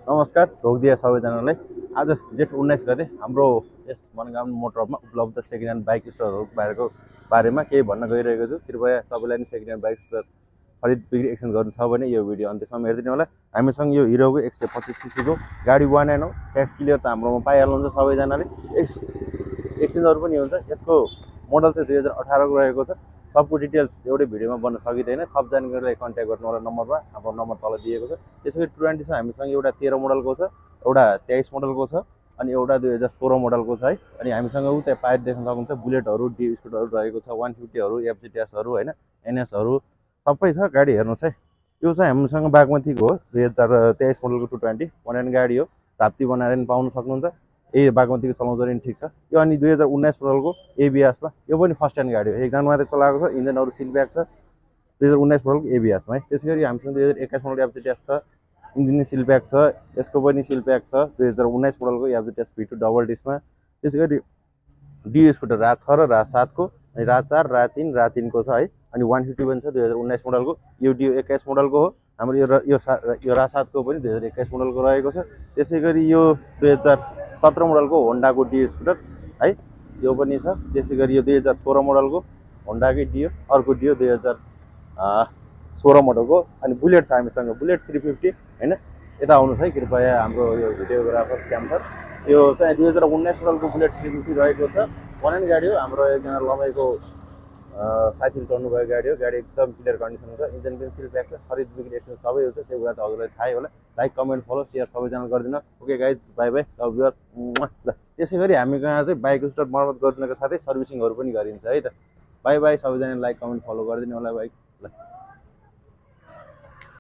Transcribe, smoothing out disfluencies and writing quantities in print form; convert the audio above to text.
नमस्कार ढोकदिया सबैजनालाई। आज जेठ 19 गते हाम्रो यस मनगाउँ मोटरमा उपलब्ध सेकेन्ड ह्यान्ड बाइक स्टोरहरूको बारेमा केही भन्न गइरहेको छु। कृपया तपाईँलाई नि सेकेन्ड ह्यान्ड बाइक स्टोर खरिद बिक्री एक्सचेन्ज गर्नु छ भने यो भिडियो अन्त्यसम्म हेरिदिनु होला। हामीसँग यो हिरोको 125 सीसीको गाडी वान एन्ड हो। ट्याक्स क्लियर त हाम्रोमा पाइहाल्नुहुन्छ सबैजनाले। एक्सचेन्जहरू पनि हुन्छ। यसको मोडल चाहिँ 2018 को रहेको छ। सबको डिटेल्स एउटै भिडियोमा भन्न सकिँदैन। थप जानकारीलाई कन्ट्याक्ट गर्नु होला नम्बरमा। हाम्रो नम्बर तल दिएको छ। त्यसैगरी 220 छ हामीसँग। एउटा 13 मोडलको छ, एउटा 23 मोडलको छ अनि एउटा 2016 मोडलको छ है। अनि हामीसँग उता पाइप देख्न सक्नुहुन्छ। बुलेटहरू, डी स्कुटरहरू रहेको छ, 150हरू, एफजेटिएसहरू हैन, एनएसहरू सबै छ। गाडी हेर्नुहोस् है। यो चाहिँ हामीसँग बागमतीको हो, 2023 मोडलको 220 वनएन गाडी हो। राप्ती बनाएर पनि पाउन सक्नुहुन्छ। ए बागमतीको चलाउँदा नि ठिक छ यो। अनि 2019 मोडलको एबिएसमा, यो पनि फर्स्ट ह्यान्ड गाडी हो। एकजना मात्रै चलाएको छ। इन्जिनहरू सिल ब्याक छ 2019 मोडलको एबिएसमा है। त्यसैगरी हामीसँग 2021 मोडलको एफजेटिएस छ, इन्जिन सिल ब्याक छ, यसको पनि सिल ब्याक छ 2019 मोडलको एफजेटिएस V2 डबल डिस्कमा। त्यसैगरी डी स्कुटर RAV 6 र RAV 7 को, अनि RAV 4, RAV 3, RAV 3 को छ है। अनि 150 पनि छ 2019 मोडलको। यो 21 मोडलको हो। हाम्रो यो RAV 7 को पनि 2021 मोडलको रहेको छ। त्यसैगरी यो 2017 मोडलको होन्डाको डी स्कुटर है, यो पनि छ। त्यसैगरी यो 2016 मोडलको होन्डाकै डियो, अर्को डियो 2016 मोडलको। अनि बुलेट छ हामीसँग, बुलेट 350 हैन। यता आउनुहोस् है कृपया। हाम्रो यो भिडियोग्राफर श्याम सर। यो चाहिँ 2019 मोडलको बुलेट 350 रहेको छ। वनएन गाडी हो। हाम्रो एकजना लमाइको साथीले चढ्नु भएको गाडी हो। गाडी एकदम क्लियर कन्डिसनमा छ। इन्जिन पनि सिल ब्याक छ। खरिद बिक्री एक्सचेन्ज सबै हुन्छ। त्यो कुरा त हजुरलाई थाहै होला। लाइक, कमेन्ट, फलो, सेयर सबैजना गरिदिनु। Okay guys, by by, love you ल। त्यसैगरी हामी कहाँ चाहिँ बाइक स्टोर मर्मत गर्नुको साथै सर्भिसिङहरू पनि गरिन्छ है त। बाई बाई सबैजना। लाइक, कमेन्ट, फलो गरिदिनु होला बाइक ल।